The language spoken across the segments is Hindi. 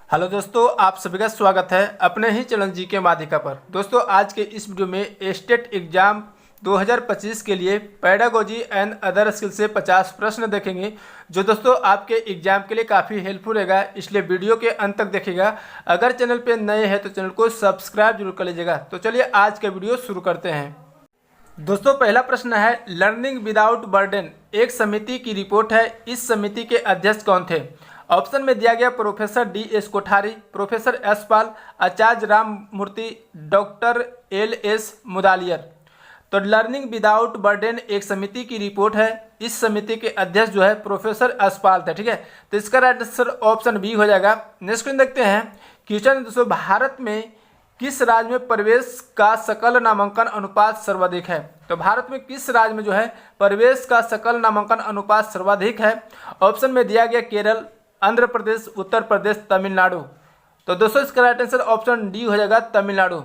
हेलो दोस्तों, आप सभी का स्वागत है अपने ही चैनल जी के माध्यिका पर। दोस्तों, आज के इस वीडियो में स्टेट एग्जाम 2025 के लिए पेडागोजी एंड अदर स्किल से 50 प्रश्न देखेंगे, जो दोस्तों आपके एग्जाम के लिए काफ़ी हेल्पफुल रहेगा, इसलिए वीडियो के अंत तक देखिएगा। अगर चैनल पे नए हैं तो चैनल को सब्सक्राइब जरूर कर लीजिएगा। तो चलिए आज का वीडियो शुरू करते हैं। दोस्तों, पहला प्रश्न है, लर्निंग विदाउट बर्डन एक समिति की रिपोर्ट है। इस समिति के अध्यक्ष कौन थे? ऑप्शन में दिया गया professor DS Kothari, professor S पाल, आचार्य राम मूर्ति, डॉक्टर LS मुदालियर। तो लर्निंग विदाउट बर्डन एक समिति की रिपोर्ट है। इस समिति के अध्यक्ष जो है प्रोफेसर S पाल थे। ठीक है, तो इसका राइट आंसर ऑप्शन बी हो जाएगा। नेक्स्ट क्वेश्चन देखते हैं। क्वेश्चन दोस्तों, भारत में किस राज्य में प्रवेश का सकल नामांकन अनुपात सर्वाधिक है? तो भारत में किस राज्य में जो है प्रवेश का सकल नामांकन अनुपात सर्वाधिक है? ऑप्शन में दिया गया केरल, आंध्र प्रदेश, उत्तर प्रदेश, तमिलनाडु। तो दोस्तों इसका राइट आंसर ऑप्शन डी हो जाएगा, तमिलनाडु।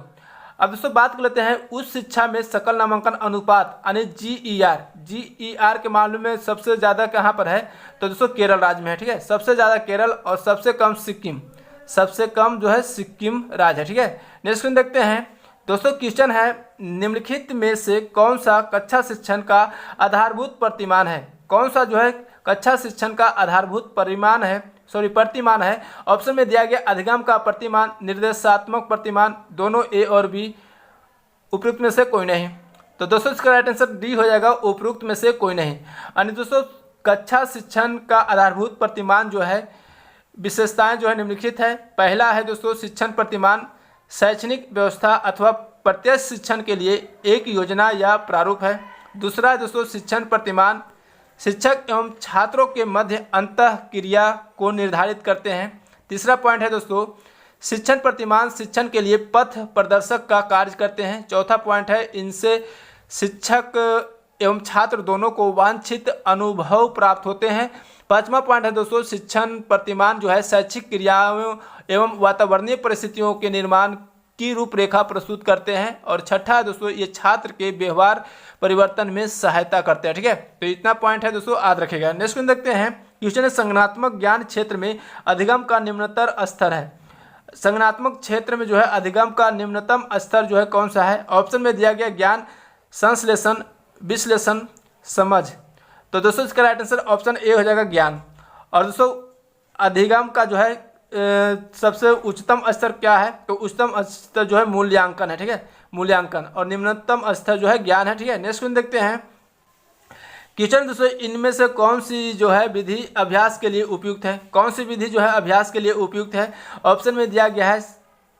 अब दोस्तों बात कर लेते हैं उच्च शिक्षा में सकल नामांकन अनुपात यानी GER के मामले में सबसे ज़्यादा कहाँ पर है? तो दोस्तों केरल राज्य में है। ठीक है, सबसे ज़्यादा केरल और सबसे कम सिक्किम, सबसे कम जो है सिक्किम राज्य है। ठीक है, नेक्स्ट क्वेश्चन देखते हैं। दोस्तों क्वेश्चन है, निम्नलिखित में से कौन सा कक्षा शिक्षण का आधारभूत प्रतिमान है? कौन सा जो है कक्षा शिक्षण का आधारभूत प्रतिमान है? ऑप्शन में दिया गया अधिगम का प्रतिमान, निर्देशात्मक प्रतिमान, दोनों ए और बी, उपयुक्त में से कोई नहीं। तो दोस्तों इसका राइट आंसर डी हो जाएगा, उपयुक्त में से कोई नहीं। यानी दोस्तों कक्षा शिक्षण का आधारभूत प्रतिमान जो है विशेषताएं जो है निम्नलिखित है। पहला है दोस्तों शिक्षण प्रतिमान शैक्षणिक व्यवस्था अथवा प्रत्यक्ष शिक्षण के लिए एक योजना या प्रारूप है। दूसरा है दोस्तों शिक्षण प्रतिमान शिक्षक एवं छात्रों के मध्य अंतःक्रिया को निर्धारित करते हैं। तीसरा पॉइंट है दोस्तों शिक्षण प्रतिमान शिक्षण के लिए पथ प्रदर्शक का कार्य करते हैं। चौथा पॉइंट है इनसे शिक्षक एवं छात्र दोनों को वांछित अनुभव प्राप्त होते हैं। पांचवा पॉइंट है दोस्तों शिक्षण प्रतिमान जो है शैक्षिक क्रियाओं एवं वातावरणीय परिस्थितियों के निर्माण की रूपरेखा प्रस्तुत करते हैं। और छठा है दोस्तों ये छात्र के व्यवहार परिवर्तन में सहायता करते हैं। ठीक है, तो इतना पॉइंट है दोस्तों याद रखेगा। नेक्स्ट क्वेश्चन देखते हैं। क्वेश्चन है, संगणनात्मक ज्ञान क्षेत्र में अधिगम का निम्नतर स्तर है। संगणनात्मक क्षेत्र में जो है अधिगम का निम्नतम स्तर जो है कौन सा है? ऑप्शन में दिया गया ज्ञान, संश्लेषण, विश्लेषण, समझ। तो दोस्तों इसका राइट आंसर ऑप्शन ए हो जाएगा, ज्ञान। और दोस्तों अधिगम का जो है सबसे उच्चतम स्तर क्या है? तो उच्चतम स्तर जो है मूल्यांकन है। ठीक है, मूल्यांकन। और निम्नतम स्तर जो है ज्ञान है। ठीक है, नेक्स्ट क्वेश्चन देखते हैं। क्वेश्चन दोस्तों, इनमें से कौन सी जो है विधि अभ्यास के लिए उपयुक्त है? कौन सी विधि जो है अभ्यास के लिए उपयुक्त है? ऑप्शन में दिया गया है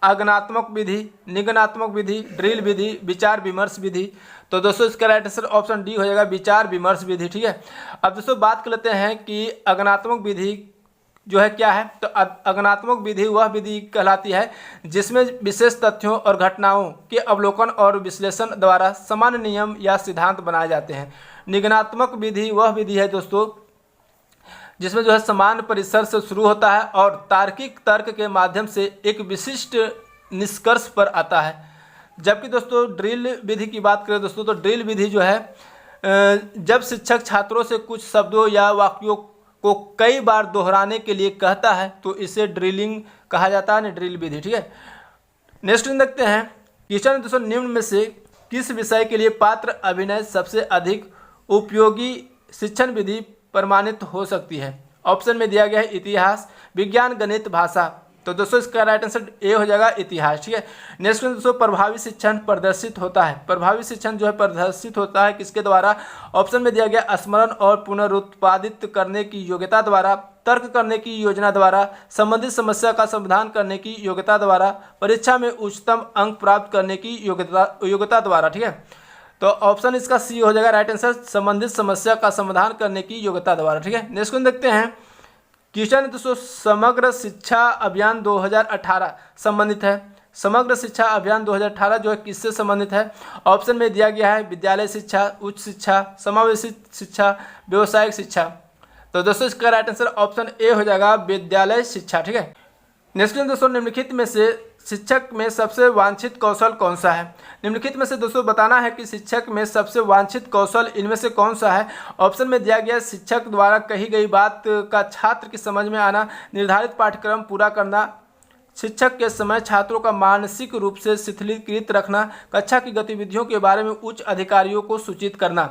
आगमनात्मक विधि, निगमनात्मक विधि, ड्रिल विधि, विचार विमर्श विधि। तो दोस्तों इसका राइट आंसर ऑप्शन डी हो जाएगा, विचार विमर्श विधि। ठीक है, अब दोस्तों बात कर लेते हैं कि आगमनात्मक विधि जो है क्या है? तो आगमनात्मक विधि वह विधि कहलाती है जिसमें विशेष तथ्यों और घटनाओं के अवलोकन और विश्लेषण द्वारा सामान्य नियम या सिद्धांत बनाए जाते हैं। निगमनात्मक विधि वह विधि है दोस्तों जिसमें जो है समान परिसर से शुरू होता है और तार्किक तर्क के माध्यम से एक विशिष्ट निष्कर्ष पर आता है। जबकि दोस्तों ड्रिल विधि की बात करें दोस्तों, तो ड्रिल विधि जो है जब शिक्षक छात्रों से कुछ शब्दों या वाक्यों को कई बार दोहराने के लिए कहता है तो इसे ड्रिलिंग कहा जाता है, ड्रिल विधि। ठीक है, नेक्स्ट देखते हैं। क्वेश्चन दोस्तों, निम्न में से किस विषय के लिए पात्र अभिनय सबसे अधिक उपयोगी शिक्षण विधि प्रमाणित हो सकती है? ऑप्शन में दिया गया है इतिहास, विज्ञान, गणित, भाषा। तो दोस्तों इसका राइट आंसर ए हो जाएगा, इतिहास। ठीक है, नेक्स्ट दोस्तों, प्रभावी शिक्षण प्रदर्शित होता है। प्रभावी शिक्षण जो है प्रदर्शित होता है किसके द्वारा? ऑप्शन में दिया गया स्मरण और पुनरुत्पादित करने की योग्यता द्वारा, तर्क करने की योजना द्वारा, संबंधित समस्या का समाधान करने की योग्यता द्वारा, परीक्षा में उच्चतम अंक प्राप्त करने की योग्यता द्वारा। ठीक है, तो ऑप्शन इसका सी हो जाएगा राइट आंसर, संबंधित समस्या का समाधान करने की योग्यता द्वारा। ठीक है, नेक्स्ट देखते हैं। क्वेश्चन दोस्तों, समग्र शिक्षा अभियान 2018 संबंधित है। समग्र शिक्षा अभियान 2018 जो है किससे संबंधित है? ऑप्शन में दिया गया है विद्यालय शिक्षा, उच्च शिक्षा, समावेशी शिक्षा, व्यवसायिक शिक्षा। तो दोस्तों इसका राइट आंसर ऑप्शन ए हो जाएगा, विद्यालय शिक्षा। ठीक है, नेक्स्ट दोस्तों, निम्नलिखित में से शिक्षक में सबसे वांछित कौशल कौन सा है? निम्नलिखित में से दोस्तों बताना है कि शिक्षक में सबसे वांछित कौशल इनमें से कौन सा है। ऑप्शन में दिया गया शिक्षक द्वारा कही गई बात का छात्र की समझ में आना, निर्धारित पाठ्यक्रम पूरा करना, शिक्षक के समय छात्रों का मानसिक रूप से शिथिलीकृत रखना, कक्षा की गतिविधियों के बारे में उच्च अधिकारियों को सूचित करना।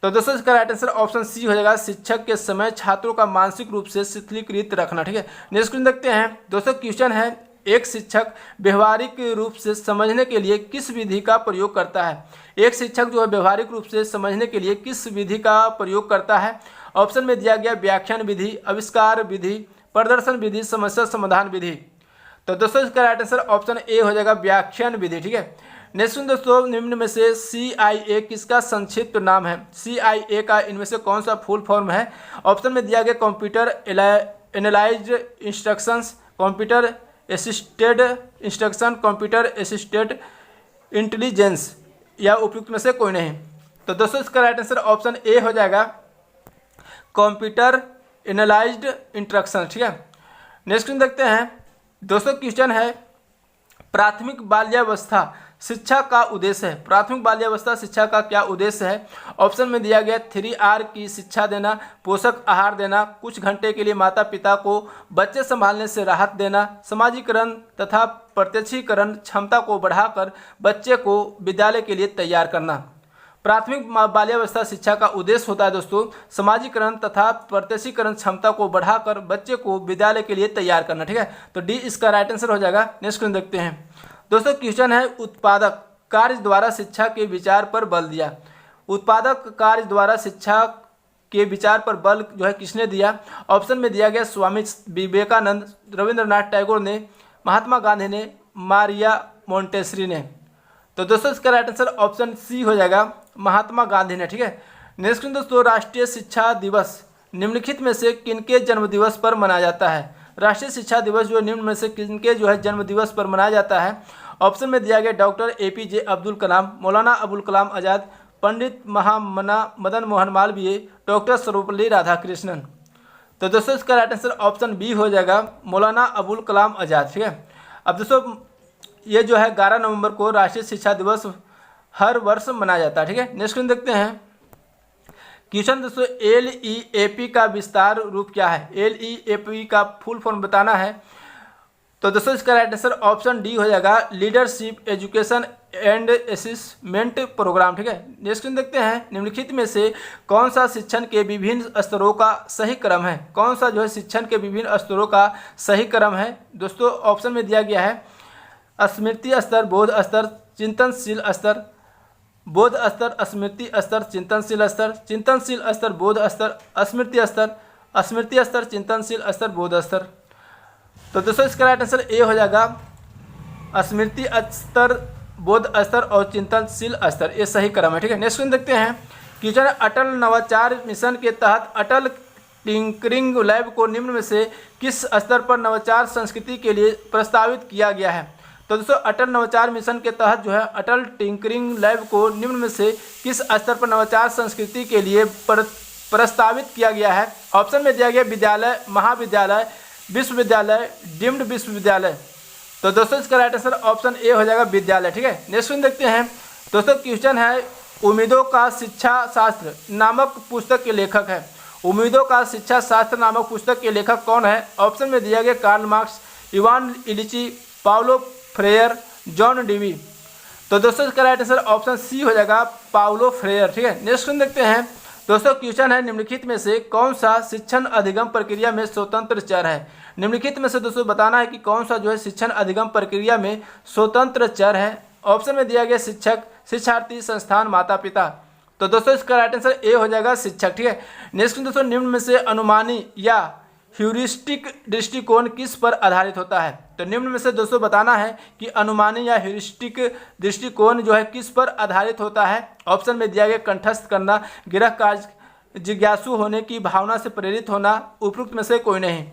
तो दोस्तों इसका राइट आंसर ऑप्शन सी हो जाएगा, शिक्षक के समय छात्रों का मानसिक रूप से शिथिलीकृत रखना। ठीक है, नेक्स्ट क्वेश्चन देखते हैं। दोस्तों क्वेश्चन है, एक शिक्षक व्यवहारिक रूप से समझने के लिए किस विधि का प्रयोग करता है? एक शिक्षक जो है व्यवहारिक रूप से समझने के लिए किस विधि का प्रयोग करता है? ऑप्शन में दिया गया व्याख्यान विधि, आविष्कार विधि, प्रदर्शन विधि, समस्या समाधान विधि। तो दोस्तों इसका राइट आंसर ऑप्शन ए हो जाएगा, व्याख्यान विधि। ठीक है, नेक्स्ट दोस्तों, निम्न में से CIA किसका संक्षिप्त नाम है? CIA का इनमें से कौन सा फुल फॉर्म है? ऑप्शन में दिया गया computer analysed instructions, computer assisted instruction, computer assisted intelligence, या उपयुक्त में से कोई नहीं। तो दोस्तों इसका राइट आंसर ऑप्शन ए हो जाएगा, कंप्यूटर एनालाइज्ड इंस्ट्रक्शन। ठीक है, नेक्स्ट देखते हैं। दोस्तों क्वेश्चन है, प्राथमिक बाल्यावस्था शिक्षा का उद्देश्य है। प्राथमिक बाल्यावस्था शिक्षा का क्या उद्देश्य है? ऑप्शन में दिया गया 3R की शिक्षा देना, पोषक आहार देना, कुछ घंटे के लिए माता पिता को बच्चे संभालने से राहत देना, समाजीकरण तथा प्रत्यक्षीकरण क्षमता को बढ़ाकर बच्चे को विद्यालय के लिए तैयार करना। प्राथमिक बाल्यावस्था शिक्षा का उद्देश्य होता है दोस्तों समाजीकरण तथा प्रत्यक्षीकरण क्षमता को बढ़ाकर बच्चे को विद्यालय के लिए तैयार करना। ठीक है, तो डी इसका राइट आंसर हो जाएगा। नेक्स्ट क्वेश्चन देखते हैं। दोस्तों क्वेश्चन है, उत्पादक कार्य द्वारा शिक्षा के विचार पर बल दिया। उत्पादक कार्य द्वारा शिक्षा के विचार पर बल जो है किसने दिया? ऑप्शन में दिया गया स्वामी विवेकानंद, रविंद्रनाथ टैगोर ने, महात्मा गांधी ने, मारिया मोंटेसरी ने। तो दोस्तों इसका राइट आंसर ऑप्शन सी हो जाएगा, महात्मा गांधी ने। ठीक है, नेक्स्ट दोस्तों, राष्ट्रीय शिक्षा दिवस निम्नलिखित में से किनके जन्म दिवस पर मनाया जाता है? राष्ट्रीय शिक्षा दिवस जो निम्न में से किनके जो है जन्म दिवस पर मनाया जाता है? ऑप्शन में दिया गया डॉक्टर APJ अब्दुल कलाम, मौलाना अबुल कलाम आज़ाद, पंडित महामना मदन मोहन मालवीय, डॉक्टर सर्वपल्ली राधाकृष्णन। तो दोस्तों इसका राइट आंसर ऑप्शन बी हो जाएगा, मौलाना अबुल कलाम आज़ाद। ठीक है, अब दोस्तों ये जो है 11 नवंबर को राष्ट्रीय शिक्षा दिवस हर वर्ष मनाया जाता है। ठीक है, नेक्स्ट देखते हैं। क्वेश्चन दोस्तों, LEAP का विस्तार रूप क्या है? LEAP का फुल फॉर्म बताना है। तो दोस्तों इसका राइट आंसर ऑप्शन डी हो जाएगा, leadership education and assessment programme. ठीक है, नेक्स्ट देखते हैं। निम्नलिखित में से कौन सा शिक्षण के विभिन्न स्तरों का सही क्रम है? कौन सा जो है शिक्षण के विभिन्न स्तरों का सही क्रम है? दोस्तों ऑप्शन में दिया गया है स्मृति स्तर, बोध स्तर, चिंतनशील स्तर, बोध स्तर, स्मृति स्तर, चिंतनशील स्तर, चिंतनशील स्तर, बोध स्तर, स्मृति स्तर, स्मृति स्तर, चिंतनशील स्तर, बोध स्तर। तो दोस्तों इसका राइट आंसर ए हो जाएगा, स्मृति स्तर, बोध स्तर और चिंतनशील स्तर, ये सही क्रम है। ठीक है, नेक्स्ट क्वेश्चन देखते हैं। क्वेश्चन अटल नवाचार मिशन के तहत अटल टिंकरिंग लैब को निम्न में से किस स्तर पर नवाचार संस्कृति के लिए प्रस्तावित किया गया है? तो दोस्तों अटल नवाचार मिशन के तहत जो है अटल टिंकरिंग लैब को निम्न में से किस स्तर पर नवाचार संस्कृति के लिए प्रस्तावित किया गया है? ऑप्शन में दिया गया विद्यालय, महाविद्यालय, विश्वविद्यालय, डीम्ड विश्वविद्यालय। तो दोस्तों इसका राइट आंसर ऑप्शन ए हो जाएगा, विद्यालय। ठीक है, नेक्स्ट क्वेश्चन देखते हैं। दोस्तों क्वेश्चन है, उम्मीदों का शिक्षा शास्त्र नामक पुस्तक के लेखक है। उम्मीदों का शिक्षा शास्त्र नामक पुस्तक के लेखक कौन है? ऑप्शन में दिया गया Karl Marx, Ivan Illich, Paulo Freire, John Dewey. तो दोस्तों इसका राइट आंसर ऑप्शन सी हो जाएगा, पाउलो फ्रेयर। ठीक है, नेक्स्ट क्वेश्चन देखते हैं। दोस्तों क्वेश्चन है, निम्नलिखित में से कौन सा शिक्षण अधिगम प्रक्रिया में स्वतंत्र चर है? निम्नलिखित में से दोस्तों बताना है कि कौन सा जो है शिक्षण अधिगम प्रक्रिया में स्वतंत्र चर है। ऑप्शन में दिया गया शिक्षक, शिक्षार्थी, संस्थान, माता पिता। तो दोस्तों इसका राइट आंसर ए हो जाएगा, शिक्षक। ठीक है, नेक्स्ट दोस्तों, निम्न में से अनुमानी या ह्यूरिस्टिक दृष्टिकोण किस पर आधारित होता है? तो निम्न में से दोस्तों बताना है कि अनुमानी या ह्यूरिस्टिक दृष्टिकोण जो है किस पर आधारित होता है। ऑप्शन में दिया गया कंठस्थ करना, गृह कार्य, जिज्ञासु होने की भावना से प्रेरित होना, उपयुक्त में से कोई नहीं।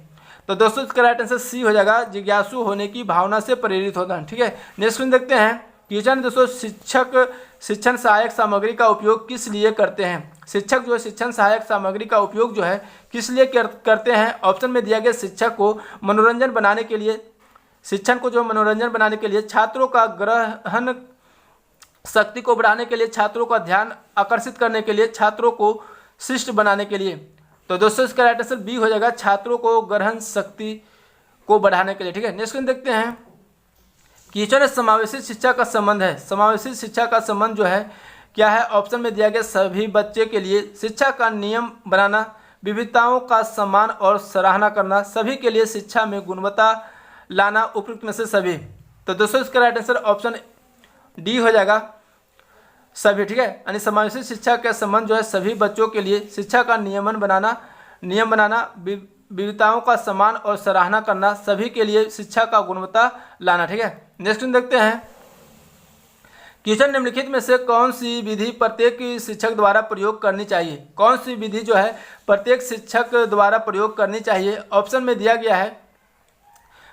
तो दोस्तों इसका राइट आंसर सी हो जाएगा, जिज्ञासु होने की भावना से प्रेरित होना। ठीक है, नेक्स्ट क्वेश्चन देखते हैं। क्वेश्चन दोस्तों, शिक्षक शिक्षण सहायक सामग्री का उपयोग किस लिए करते हैं? शिक्षक जो है शिक्षण सहायक सामग्री का उपयोग जो है किस लिए करते हैं? ऑप्शन में दिया गया शिक्षक को मनोरंजन बनाने के लिए, शिक्षण को जो मनोरंजन बनाने के लिए, छात्रों का ग्रहण शक्ति को बढ़ाने के लिए, छात्रों का ध्यान आकर्षित करने के लिए, छात्रों को शिष्ट बनाने के लिए। तो दोस्तों इसका राइट आंसर बी हो जाएगा, छात्रों को ग्रहण शक्ति को बढ़ाने के लिए। ठीक है, नेक्स्ट देखते हैं क्वेश्चन समावेशी शिक्षा का संबंध है। समावेशी शिक्षा का संबंध जो है क्या है, ऑप्शन में दिया गया सभी बच्चे के लिए शिक्षा का नियम बनाना, विविधताओं का सम्मान और सराहना करना, सभी के लिए शिक्षा में गुणवत्ता लाना, उपयुक्त में से सभी। तो दोस्तों इसका राइट आंसर ऑप्शन डी हो जाएगा, सभी। ठीक है, यानी समावेशी शिक्षा का संबंध जो है सभी बच्चों के लिए शिक्षा का नियम बनाना, विविधताओं का सम्मान और सराहना करना, सभी के लिए शिक्षा का गुणवत्ता लाना। ठीक है, नेक्स्ट देखते हैं क्वेश्चन निम्नलिखित में से कौन सी विधि प्रत्येक शिक्षक द्वारा प्रयोग करनी चाहिए। कौन सी विधि जो है प्रत्येक शिक्षक द्वारा प्रयोग करनी चाहिए। ऑप्शन में दिया गया है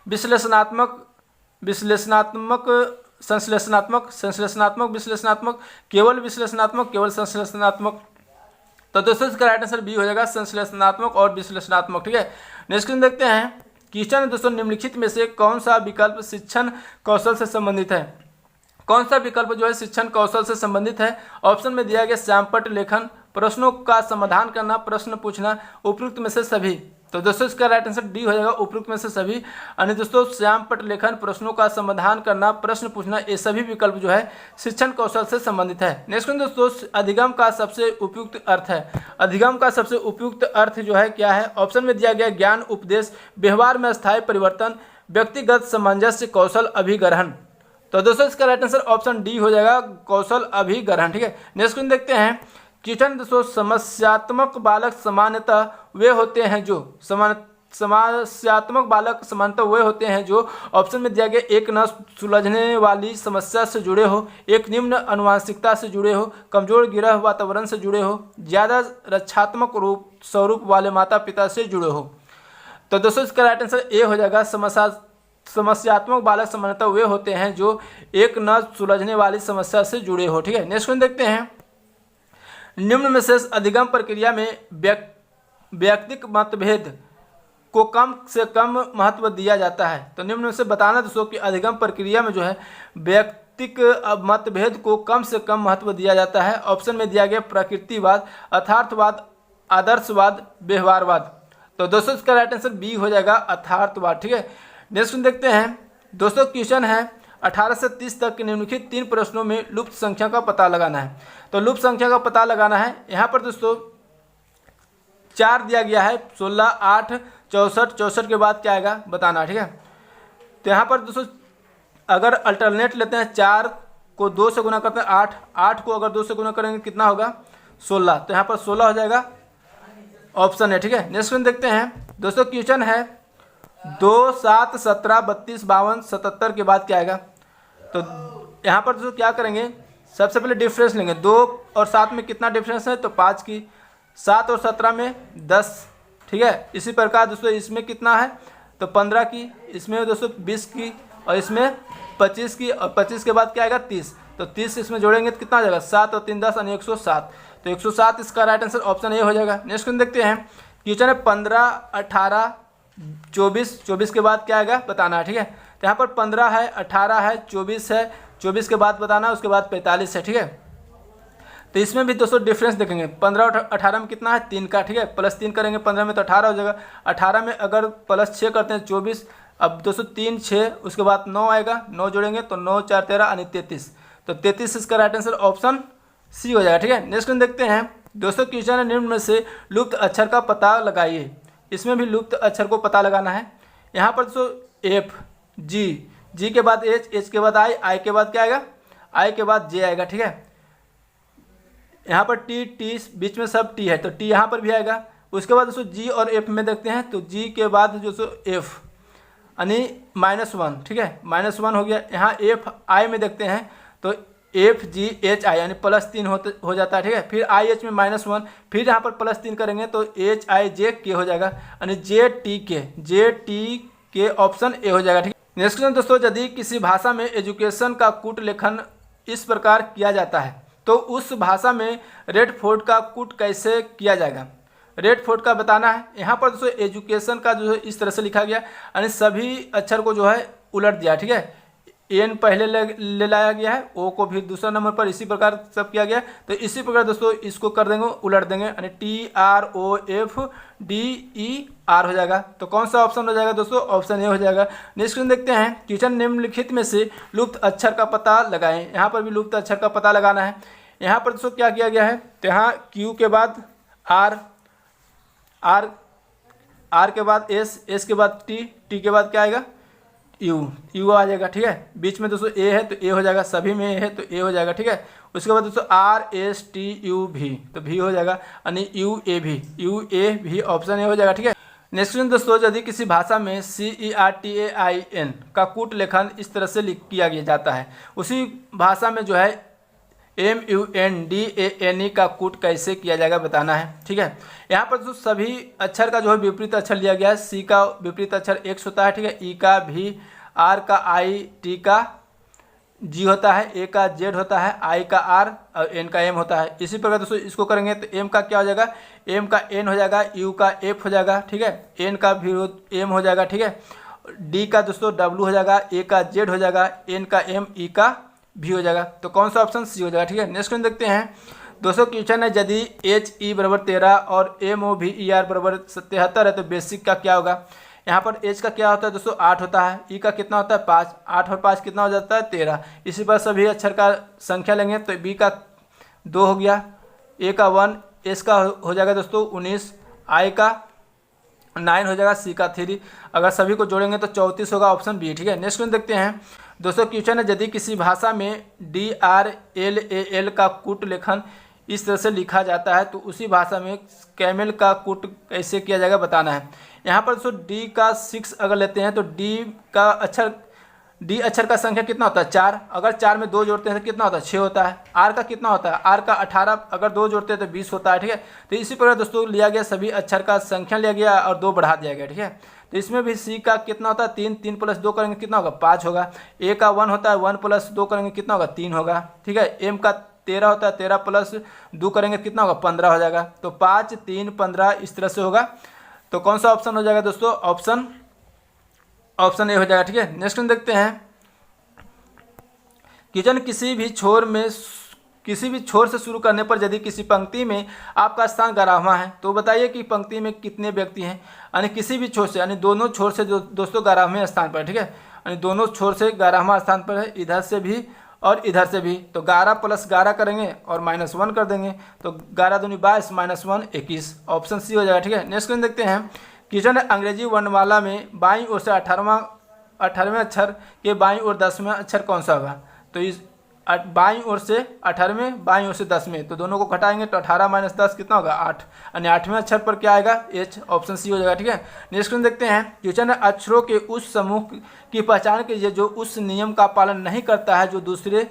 विश्लेषणात्मक, संश्लेषणात्मक, केवल संश्लेषणात्मक। तो दोस्तों इसका राइट आंसर बी हो जाएगा, संश्लेषणात्मक और विश्लेषणात्मक। ठीक है, नेक्स्ट देखते हैं क्वेश्चन दोस्तों निम्नलिखित में से कौन सा विकल्प शिक्षण कौशल से संबंधित है। कौन सा विकल्प जो है शिक्षण कौशल से संबंधित है। ऑप्शन में दिया गया श्यामपट्ट लेखन, प्रश्नों का समाधान करना, प्रश्न पूछना, उपयुक्त में से सभी। तो दोस्तों इसका राइट आंसर डी हो जाएगा, उपयुक्त में से सभी। यानी दोस्तों श्यामपट्ट लेखन, प्रश्नों का समाधान करना, प्रश्न पूछना, ये सभी विकल्प जो है शिक्षण कौशल से संबंधित है। नेक्स्ट दोस्तों अधिगम का सबसे उपयुक्त अर्थ है। अधिगम का सबसे उपयुक्त अर्थ जो है क्या है। ऑप्शन में दिया गया ज्ञान उपदेश, व्यवहार में स्थायी परिवर्तन, व्यक्तिगत सामंजस्य, कौशल अभिग्रहण। तो दोस्तों इसका राइट आंसर ऑप्शन डी हो जाएगा, कौशल अभिग्रहण। ठीक है, नेक्स्ट देखते हैं क्वेश्चन दोस्तों समस्यात्मक बालक सामान्यतः वे होते हैं जो समस्यात्मक बालक सामान्यतः वे होते हैं जो ऑप्शन में दिया गया एक न सुलझने वाली समस्या से जुड़े हो, एक निम्न अनुवांशिकता से जुड़े हो, कमजोर गिरह वातावरण से जुड़े हो, ज़्यादा रक्षात्मक स्वरूप वाले माता पिता से जुड़े हो। तो दोस्तों इसका राइट आंसर ए हो जाएगा, समस्यात्मक बालक सामान्यतः वे होते हैं जो एक न सुलझने वाली समस्या से जुड़े हो। ठीक है, नेक्स्ट देखते हैं निम्न में से अधिगम प्रक्रिया में व्यक्तिक मतभेद को कम से कम महत्व दिया जाता है। तो निम्न में से बताना दोस्तों कि अधिगम प्रक्रिया में जो है व्यक्तिक मतभेद को कम से कम महत्व दिया जाता है। ऑप्शन में दिया गया प्रकृतिवाद, अर्थार्थवाद, आदर्शवाद, व्यवहारवाद। तो दोस्तों इसका राइट आंसर बी हो जाएगा, अर्थार्थवाद। ठीक है, नेक्स्ट देखते हैं दोस्तों क्वेश्चन है 18 से 30 तक के निम्नलिखित 3 प्रश्नों में लुप्त संख्या का पता लगाना है। तो लुप्त संख्या का पता लगाना है। यहाँ पर दोस्तों 4 दिया गया है, 16, 8, 64, 64 के बाद क्या आएगा बताना। ठीक है, तो यहाँ पर दोस्तों अगर अल्टरनेट लेते हैं 4 को 2 से गुना करते हैं 8, 8 को अगर 2 से गुना करेंगे कितना होगा 16। तो यहाँ पर 16 हो जाएगा, ऑप्शन है। ठीक है, नेक्स्ट देखते हैं दोस्तों क्वेश्चन है 2, 7, 17, 32, 52, 77 के बाद क्या आएगा। तो यहाँ पर दोस्तों क्या करेंगे, सबसे पहले डिफरेंस लेंगे। 2 और 7 में कितना डिफरेंस है, तो 5 की। 7 और 17 में 10। ठीक है, इसी प्रकार दोस्तों इसमें कितना है, तो 15 की, इसमें दोस्तों 20 की, और इसमें 25 की, और 25 के बाद क्या आएगा 30। तो 30 इसमें जोड़ेंगे तो कितना आ जाएगा 7 और 3 10 यानी 107। तो 107 इसका राइट आंसर ऑप्शन ए हो जाएगा। नेक्स्ट देखते हैं क्वेश्चन है 15, 18, 24 के बाद क्या आएगा बताना है। ठीक है, तो यहाँ पर 15 है, 18 है, 24 है, 24 के बाद बताना, उसके बाद 45 है। ठीक है, तो इसमें भी दोस्तों डिफरेंस देखेंगे। 15 और 18 में कितना है 3 का। ठीक है, प्लस 3 करेंगे 15 में तो 18 हो जाएगा। 18 में अगर प्लस 6 करते हैं 24। अब दोस्तों 3, 6, उसके बाद 9 आएगा, 9 जोड़ेंगे तो 9, 4, 13 यानी 33। तो 33 इसका राइट आंसर ऑप्शन सी हो जाएगा। ठीक है, नेक्स्ट देखते हैं दोस्तों क्वेश्चन है निम्न में से लुप्त अक्षर का पता लगाइए। इसमें भी लुप्त अक्षर को पता लगाना है। यहाँ पर दोस्तों एफ, जी के बाद एच के बाद आई के बाद क्या आएगा, आई के बाद जे आएगा। ठीक है, यहाँ पर टी बीच में सब टी है तो टी यहाँ पर भी आएगा। उसके बाद दोस्तों जी और एफ में देखते हैं तो जी के बाद दोस्तों एफ यानी -1। ठीक है, -1 हो गया। यहाँ एफ आई में देखते हैं तो एफ जी एच आई यानी +3 हो जाता है। ठीक है, फिर आई एच में -1, फिर यहाँ पर +3 करेंगे तो एच आई जे के हो जाएगा यानी जे टी के ऑप्शन ए हो जाएगा। ठीक है, नेक्स्ट क्वेश्चन दोस्तों यदि किसी भाषा में एजुकेशन का कूट लेखन इस प्रकार किया जाता है तो उस भाषा में रेडफोर्ड का कूट कैसे किया जाएगा। रेडफोर्ड का बताना है। यहाँ पर दोस्तों एजुकेशन का जो है इस तरह से लिखा गया यानी सभी अक्षर को जो है उलट दिया। ठीक है, एन पहले ले लाया गया है, ओ को भी दूसरा नंबर पर, इसी प्रकार सब किया गया। तो इसी प्रकार दोस्तों इसको कर देंगे, उलट देंगे, यानी TROFDER हो जाएगा। तो कौन सा ऑप्शन हो जाएगा दोस्तों? ऑप्शन ए हो जाएगा। नेक्स्ट क्वेश्चन देखते हैं, क्वेश्चन निम्नलिखित में से लुप्त अक्षर का पता लगाएं। यहाँ पर भी लुप्त अक्षर का पता लगाना है। यहाँ पर दोस्तों क्या किया गया है, तो यहाँ Q के बाद R के बाद S के बाद T के बाद क्या आएगा? U आ जाएगा, ठीक है। बीच में दोस्तों A है तो A हो जाएगा, सभी में A है तो A हो जाएगा, ठीक है। उसके बाद दोस्तों RSTUV तो V हो जाएगा, यानी UAV ऑप्शन ए हो जाएगा, ठीक है। नेक्स्ट क्वेश्चन दोस्तों, यदि किसी भाषा में CERTAIN का कूट लेखन इस तरह से किया गया जाता है, उसी भाषा में जो है MUNDANE का कूट कैसे किया जाएगा बताना है, ठीक है। यहाँ पर जो सभी अक्षर का जो है विपरीत अक्षर लिया गया है। C का विपरीत अक्षर X होता है, ठीक है। E का V, R का I, T का G होता है, A का Z होता है, I का R और N का M होता है। इसी प्रकार दोस्तों इसको करेंगे तो M का क्या हो जाएगा? M का N हो जाएगा, U का F हो जाएगा, ठीक है। N का भी M हो जाएगा, ठीक है। D का दोस्तों W हो जाएगा, A का Z हो जाएगा, N का M, E का भी हो जाएगा। तो कौन सा ऑप्शन? सी हो जाएगा, ठीक है। नेक्स्ट क्वेश्चन देखते हैं दोस्तों, क्वेश्चन है यदि HE बराबर 13 और MOVER बराबर 77 है तो बेसिक का क्या होगा? यहाँ पर H का क्या होता है दोस्तों? 8 होता है। E का कितना होता है? 5। 8 और 5 कितना हो जाता है? 13। इसी पर सभी अक्षर का संख्या लेंगे तो B का 2 हो गया, A का 1, S का हो जाएगा दोस्तों 19, I का 9 हो जाएगा, C का 3। अगर सभी को जोड़ेंगे तो 34 होगा, ऑप्शन बी, ठीक है। नेक्स्ट क्वेश्चन देखते हैं दोस्तों, क्वेश्चन है यदि किसी भाषा में DRLAL का कूट लेखन इस तरह से लिखा जाता है तो उसी भाषा में कैमल का कूट कैसे किया जाएगा बताना है। यहाँ पर दोस्तों D का 6 अगर लेते हैं तो D अक्षर का संख्या कितना होता है? 4। अगर 4 में 2 जोड़ते हैं तो कितना होता है? 6 होता है। R का कितना होता है? R का 18, अगर 2 जोड़ते हैं तो 20 होता है, ठीक है। तो इसी प्रकार दोस्तों लिया गया, सभी अक्षर का संख्या लिया गया और 2 बढ़ा दिया गया, ठीक है। तो इसमें भी C का कितना होता है? 3। 3 प्लस 2 करेंगे कितना होगा? 5 होगा। A का 1 होता है, 1 प्लस 2 करेंगे कितना होगा? 3 होगा, ठीक है। M का 13 होता है, 13 प्लस 2 करेंगे कितना होगा? 15 हो जाएगा। तो 5, 3, 15 इस तरह से होगा। तो कौन सा ऑप्शन हो जाएगा दोस्तों? ऑप्शन ए हो जाएगा, ठीक है। नेक्स्ट क्वेश्चन देखते हैं, क्वेश्चन किसी भी छोर से शुरू करने पर यदि किसी पंक्ति में आपका स्थान 11वां है तो बताइए कि पंक्ति में कितने व्यक्ति हैं। यानी किसी भी छोर से, यानी दोनों छोर से दोस्तों 11वें स्थान पर, ठीक है। यानी दोनों छोर से 11वां स्थान पर है, इधर से भी और इधर से भी। तो 11 प्लस 11 करेंगे और -1 कर देंगे, तो 11 दूनी 22, -1 21, ऑप्शन सी हो जाएगा, ठीक है। नेक्स्ट क्वेश्चन देखते हैं, क्वेश्चन है अंग्रेजी वर्णमाला में बाईं ओर से 18वें अक्षर के बाईं ओर 10वें अक्षर कौन सा होगा? तो इस बाईं ओर से 18वें, बाईं ओर से 10वें, तो दोनों को घटाएंगे तो 18 - 10 कितना होगा? 8। यानी 8वें अक्षर पर क्या आएगा? H, ऑप्शन सी हो जाएगा, ठीक है। नेक्स्ट क्वेश्चन देखते हैं, क्वेश्चन है अक्षरों के उस समूह की पहचान कीजिए जो उस नियम का पालन नहीं करता है जो दूसरे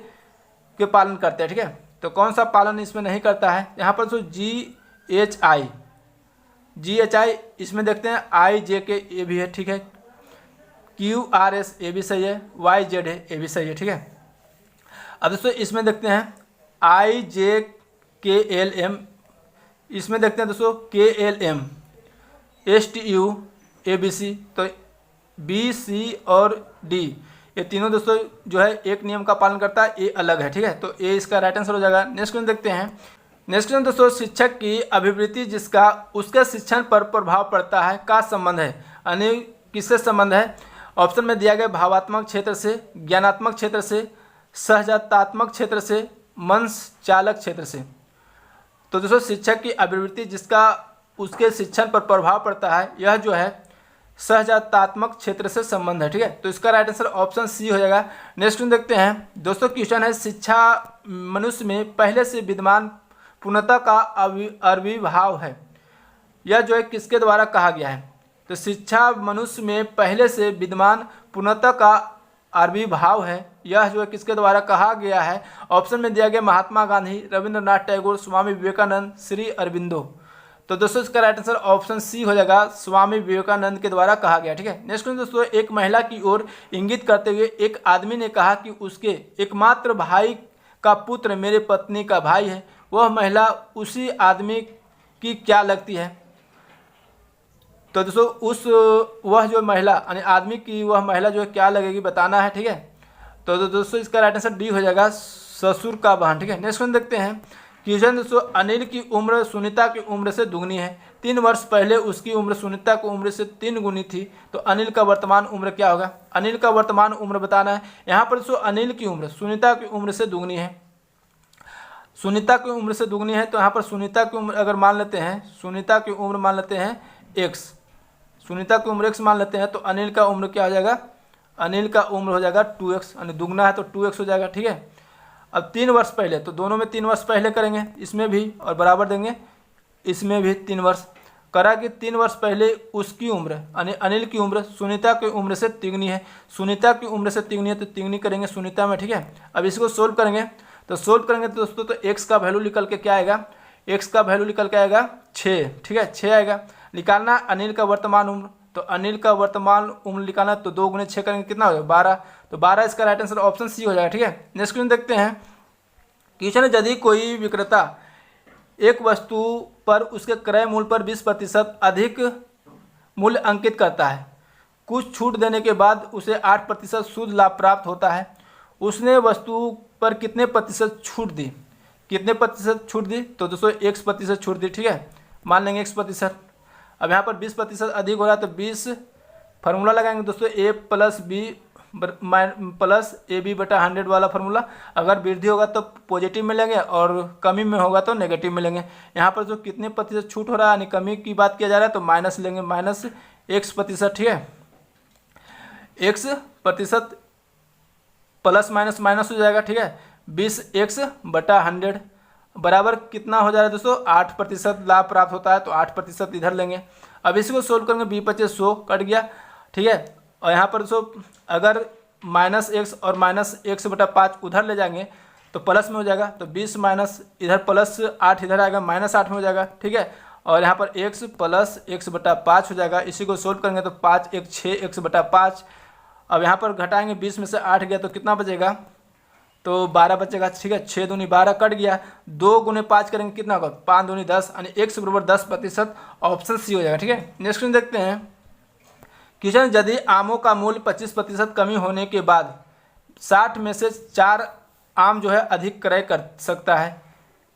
के पालन करते हैं, ठीक है। तो कौन सा पालन इसमें नहीं करता है? यहाँ पर तो GHI इसमें देखते हैं, IJK ये भी है, ठीक है। QRS ये भी सही है, YZ है ये भी सही है, ठीक है। अब दोस्तों इसमें देखते हैं IJKLM, इसमें देखते हैं दोस्तों KLM, STU ABC, तो BC और D ये तीनों दोस्तों जो है एक नियम का पालन करता है, ए अलग है, ठीक है। तो ए इसका राइट आंसर हो जाएगा। नेक्स्ट क्वेश्चन देखते हैं, नेक्स्ट क्वेश्चन दोस्तों, शिक्षक की अभिवृत्ति जिसका उसके शिक्षण पर प्रभाव पड़ता है का संबंध है, यानी किससे संबंध है? ऑप्शन में दिया गया भावात्मक क्षेत्र से, ज्ञानात्मक क्षेत्र से, सहजात्मक क्षेत्र से, मन चालक क्षेत्र से। तो दोस्तों शिक्षक की अभिवृत्ति जिसका उसके शिक्षण पर प्रभाव पड़ता है, यह जो है सहजात्मक क्षेत्र से संबंध है, ठीक है। तो इसका राइट आंसर ऑप्शन सी हो जाएगा। नेक्स्ट क्वेश्चन देखते हैं दोस्तों, क्वेश्चन है शिक्षा मनुष्य में पहले से विद्यमान पूर्णता का आविर्भाव है, यह जो है किसके द्वारा कहा गया है? तो शिक्षा मनुष्य में पहले से विद्यमान पूर्णता का आविर्भाव है, यह जो है किसके द्वारा कहा गया है? ऑप्शन में दिया गया महात्मा गांधी, रविंद्रनाथ टैगोर, स्वामी विवेकानंद, श्री अरबिंदो। तो दोस्तों इसका राइट आंसर ऑप्शन सी हो जाएगा, स्वामी विवेकानंद के द्वारा कहा गया, ठीक है। नेक्स्ट क्वेश्चन दोस्तों, एक महिला की ओर इंगित करते हुए एक आदमी ने कहा कि उसके एकमात्र भाई का पुत्र मेरे पत्नी का भाई है, वह महिला उसी आदमी की क्या लगती है? तो दोस्तों वह जो महिला यानी आदमी की वह महिला जो है क्या लगेगी बताना है, ठीक है। तो दोस्तों इसका राइट आंसर डी हो जाएगा, ससुर का वाहन। ठीक है, नेक्स्ट क्वेश्चन देखते हैं। क्वेश्चन दोस्तों, अनिल की उम्र सुनीता की उम्र से दुगनी है। 3 वर्ष पहले उसकी उम्र सुनीता की उम्र से 3 गुनी थी, तो अनिल का वर्तमान उम्र क्या होगा? अनिल का वर्तमान उम्र बताना है। यहाँ पर दोस्तों अनिल की उम्र सुनीता की उम्र से दुगनी है, सुनीता की उम्र से दुगनी है, तो यहाँ पर सुनीता की उम्र अगर मान लेते हैं, सुनीता की उम्र मान लेते हैं x, सुनीता की उम्र x मान लेते हैं, तो अनिल का उम्र क्या हो जाएगा? अनिल का उम्र हो जाएगा 2x, यानी दुगना है तो 2x हो जाएगा। ठीक है, अब 3 वर्ष पहले, तो दोनों में 3 वर्ष पहले करेंगे, इसमें भी और बराबर देंगे, इसमें भी 3 वर्ष करा कि 3 वर्ष पहले उसकी उम्र यानी अनिल की उम्र सुनीता की उम्र से तिगनी है, सुनीता की उम्र से तिगनी है तो तिगनी करेंगे सुनीता में। ठीक है, अब इसको सोल्व करेंगे, तो सोल्व करेंगे तो दोस्तों तो x का वैल्यू निकल के क्या आएगा? x का वैल्यू निकल के आएगा 6। ठीक है, 6 आएगा। निकालना अनिल का वर्तमान उम्र, तो अनिल का वर्तमान उम्र निकालना, तो 2 गुने 6 करेंगे कितना हो जाएगा? 12, तो 12 इसका राइट आंसर ऑप्शन सी हो जाएगा। ठीक है, नेक्स्ट क्वेश्चन देखते हैं। क्वेश्चन है, यदि कोई विक्रेता एक वस्तु पर उसके क्रय मूल्य पर 20% अधिक मूल्य अंकित करता है, कुछ छूट देने के बाद उसे 8% शुद्ध लाभ प्राप्त होता है, उसने वस्तु पर कितने प्रतिशत छूट दी? कितने प्रतिशत छूट दी? तो दोस्तों 1% छूट दी। ठीक है, मान लेंगे 1%। अब यहाँ पर 20% अधिक हो रहा है, तो 20 फार्मूला लगाएंगे दोस्तों, a plus B plus A B बटा 100 वाला फार्मूला। अगर वृद्धि होगा तो पॉजिटिव मिलेंगे और कमी में होगा तो नेगेटिव मिलेंगे। यहाँ पर जो कितने प्रतिशत छूट हो रहा है यानी कमी की बात किया जा रहा है, तो माइनस लेंगे, माइनस x%। ठीक है, x% प्लस माइनस माइनस हो जाएगा। ठीक है, 20x बटा 100 बराबर कितना हो जा रहा है दोस्तों? 8% लाभ प्राप्त होता है, तो 8% इधर लेंगे। अब इसको सोल्व करेंगे, 20×5 कट गया। ठीक है, और यहाँ पर दोस्तों अगर -x और -x/5 उधर ले जाएंगे तो प्लस में हो जाएगा, तो 20 माइनस इधर प्लस 8 इधर आएगा, -8 में हो जाएगा। ठीक है, और यहाँ पर x प्लस x/5 हो जाएगा। इसी को सोल्व करेंगे तो 5 1 6 x/5। अब यहाँ पर घटाएंगे, 20 में से 8 गया तो कितना बचेगा? तो 12 बचेगा। ठीक है, 6 दूनी 12 कट गया, 2 गुने 5 करेंगे कितना होगा? 5 दूनी 10, यानी x बराबर 10%, ऑप्शन सी हो जाएगा। ठीक है, नेक्स्ट क्वेश्चन देखते हैं। क्वेश्चन, यदि आमों का मूल्य 25% कमी होने के बाद 60 में से 4 आम जो है अधिक क्रय कर सकता है,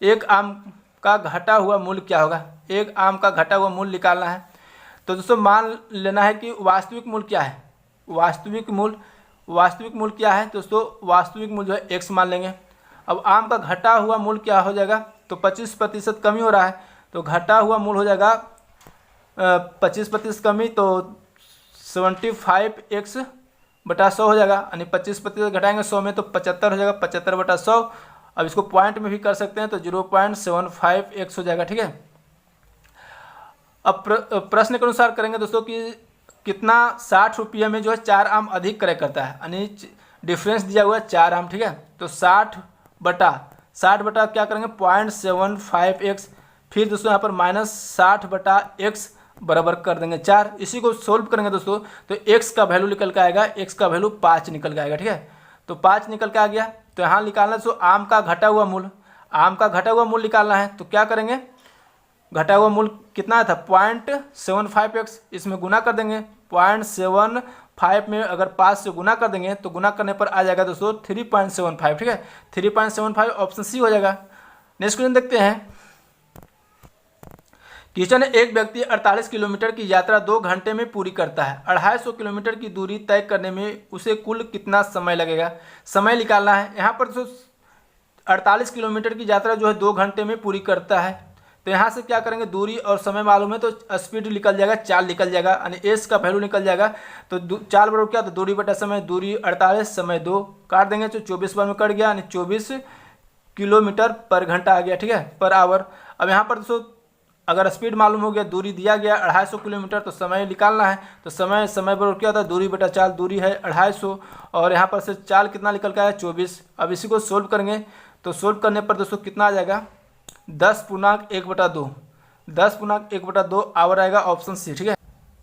एक आम का घटा हुआ मूल्य क्या होगा? एक आम का घटा हुआ मूल्य निकालना है। तो दोस्तों मान लेना है कि वास्तविक मूल्य क्या है? वास्तविक मूल्य क्या है दोस्तों? वास्तविक मूल्य जो है x मान लेंगे। अब आम का घटा हुआ मूल्य क्या हो जाएगा? तो 25% कमी हो रहा है, तो घटा हुआ मूल्य हो जाएगा 25% कमी, तो 75x/100 हो जाएगा, यानी 25% घटाएंगे 100 में तो 75 हो जाएगा, 75/100। अब इसको पॉइंट में भी कर सकते हैं, तो 0.75x हो जाएगा। ठीक है, अब प्रश्न के अनुसार करेंगे दोस्तों कि कितना 60 रुपये में जो है 4 आम अधिक क्रय करता है, यानी डिफरेंस दिया हुआ है 4 आम। ठीक है, तो 60 बटा क्या करेंगे? 0.75x, फिर दोस्तों यहाँ पर -60/x बराबर कर देंगे 4। इसी को सोल्व करेंगे दोस्तों, तो x का वैल्यू निकल के आएगा, x का वैल्यू 5 निकल के आएगा। ठीक है, तो 5 निकल के आ गया। तो यहाँ निकालना है आम का घटा हुआ मूल्य, आम का घटा हुआ मूल्य निकालना है, तो क्या करेंगे? घटा हुआ मूल्य कितना था? 0.75x, इसमें गुना कर देंगे। 0.75 में अगर 5 से गुना कर देंगे तो गुना करने पर आ जाएगा दोस्तों 3.75। ठीक है, 3.75 ऑप्शन सी हो जाएगा। नेक्स्ट क्वेश्चन देखते हैं। क्वेश्चन है, एक व्यक्ति 48 किलोमीटर की यात्रा 2 घंटे में पूरी करता है। 250 किलोमीटर की दूरी तय करने में उसे कुल कितना समय लगेगा? समय निकालना है। यहाँ पर 48 किलोमीटर की यात्रा जो है 2 घंटे में पूरी करता है, तो यहाँ से क्या करेंगे? दूरी और समय मालूम है तो स्पीड निकल जाएगा, चाल निकल जाएगा, यानी एस का वैल्यू निकल जाएगा। तो चाल बराबर क्या? तो दूरी बटा समय, दूरी 48 समय 2 काट देंगे तो 24 बार में कट गया, यानी 24 किलोमीटर पर घंटा आ गया। ठीक है, पर आवर। अब यहाँ पर दोस्तों अगर स्पीड मालूम हो गया, दूरी दिया गया 250 किलोमीटर, तो समय निकालना है। तो समय बराबर क्या होता है? दूरी बटा चाल, दूरी है 250 और यहाँ पर से चाल कितना निकल के आया? 24। अब इसी को सोल्व करेंगे, तो सोल्व करने पर दोस्तों कितना आ जाएगा? 10×1/2, 10×1/2 आवर आएगा, ऑप्शन सी। ठीक है,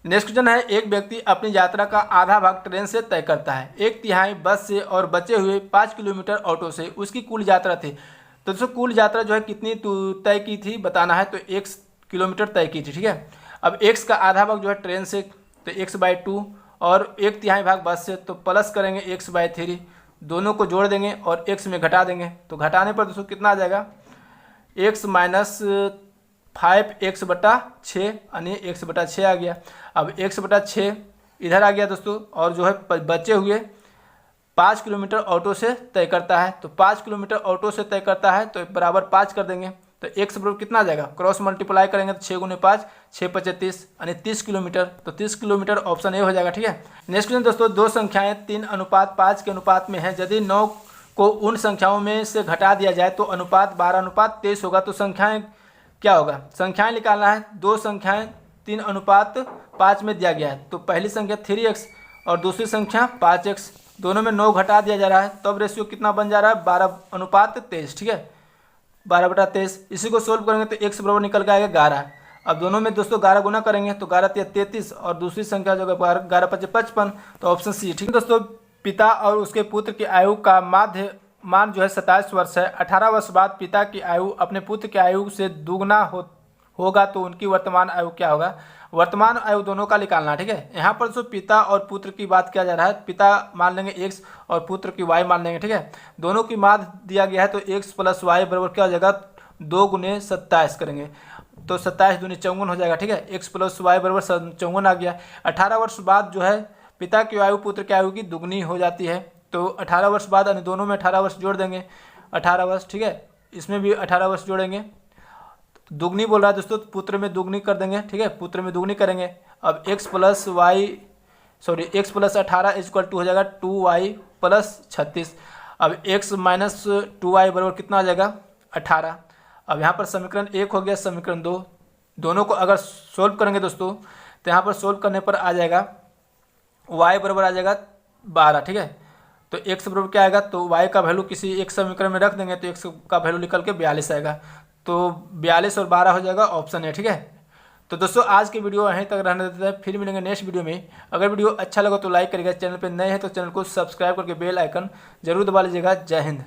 नेक्स्ट क्वेश्चन है, एक व्यक्ति अपनी यात्रा का आधा भाग ट्रेन से तय करता है, 1/3 बस से और बचे हुए 5 किलोमीटर ऑटो से। उसकी कुल यात्रा थी। तो दोस्तों कुल यात्रा जो है कितनी तय की थी बताना है, तो 1 किलोमीटर तय की थी। ठीक है, अब x का आधा भाग जो है ट्रेन से, तो x/2 और 1/3 भाग बस से, तो प्लस करेंगे x/3 दोनों को जोड़ देंगे और x में घटा देंगे। तो घटाने पर दोस्तों कितना आ जाएगा, x माइनस 5x/6 यानी x/6 आ गया। अब x/6 इधर आ गया दोस्तों, और जो है बचे हुए 5 किलोमीटर ऑटो से तय करता है। तो 5 किलोमीटर ऑटो से तय करता है तो बराबर 5 कर देंगे। तो x बराबर कितना आ जाएगा, क्रॉस मल्टीप्लाई करेंगे तो 6 × 5 6 × 5 30 यानी 30 किलोमीटर। तो 30 किलोमीटर ऑप्शन ए हो जाएगा। ठीक है, नेक्स्ट क्वेश्चन दोस्तों, दो संख्याएं 3:5 के अनुपात में हैं। यदि 9 को उन संख्याओं में से घटा दिया जाए तो अनुपात 12:23 होगा। तो संख्याएं क्या होगा, संख्याएं निकालना है। दो संख्याएं 3:5 में दिया गया है। तो पहली संख्या 3x और दूसरी संख्या 5x, दोनों में 9 घटा दिया जा रहा है, तब रेशियो कितना बन जा रहा है, 12:23। ठीक है, 12/23। इसी को सोल्व करेंगे तो x बराबर निकल के आएगा 11। अब दोनों में दोस्तों 11 गुना करेंगे तो 11 × 33 और दूसरी संख्या जो 11 × 5 = 55। तो ऑप्शन सी। ठीक है दोस्तों, पिता और उसके पुत्र की आयु का मान जो है 27 वर्ष है। 18 वर्ष बाद पिता की आयु अपने पुत्र की आयु से दुगना होगा तो उनकी वर्तमान आयु क्या होगा। वर्तमान आयु दोनों का निकालना। ठीक है, यहाँ पर जो पिता और पुत्र की बात किया जा रहा है, पिता मान लेंगे x और पुत्र की y मान लेंगे। ठीक है, दोनों की मान दिया गया है तो x + y बराबर क्या हो जाएगा, 2 × 27 करेंगे तो 27 दूनी 54 हो जाएगा। ठीक है, x + y बराबर 54 आ गया। 18 वर्ष बाद जो है पिता की आयु पुत्र की आयु की दुगनी हो जाती है। तो 18 वर्ष बाद यानी दोनों में 18 वर्ष जोड़ देंगे, 18 वर्ष। ठीक है, इसमें भी 18 वर्ष जोड़ेंगे, दुगनी बोल रहा है दोस्तों, पुत्र में दुगनी कर देंगे। ठीक है, पुत्र में दुगनी करेंगे। अब x + 18 = हो जाएगा 2y + 36। अब x - 2y बराबर कितना आ जाएगा, 18। अब यहाँ पर समीकरण 1 हो गया, समीकरण 2, दोनों को अगर सोल्व करेंगे दोस्तों तो यहाँ पर सोल्व करने पर आ जाएगा y बराबर आ जाएगा 12। ठीक है, तो x बराबर क्या आएगा, तो y का वैल्यू किसी एक समीकरण में रख देंगे तो x का वैल्यू निकल के 42 आएगा। तो 42 और 12 हो जाएगा ऑप्शन है। ठीक है, तो दोस्तों आज की वीडियो यहीं तक रहने देते हैं, फिर मिलेंगे नेक्स्ट वीडियो में। अगर वीडियो अच्छा लगा तो लाइक करिएगा, चैनल पे नए हैं तो चैनल को सब्सक्राइब करके बेल आइकन जरूर दबा लीजिएगा। जय हिंद।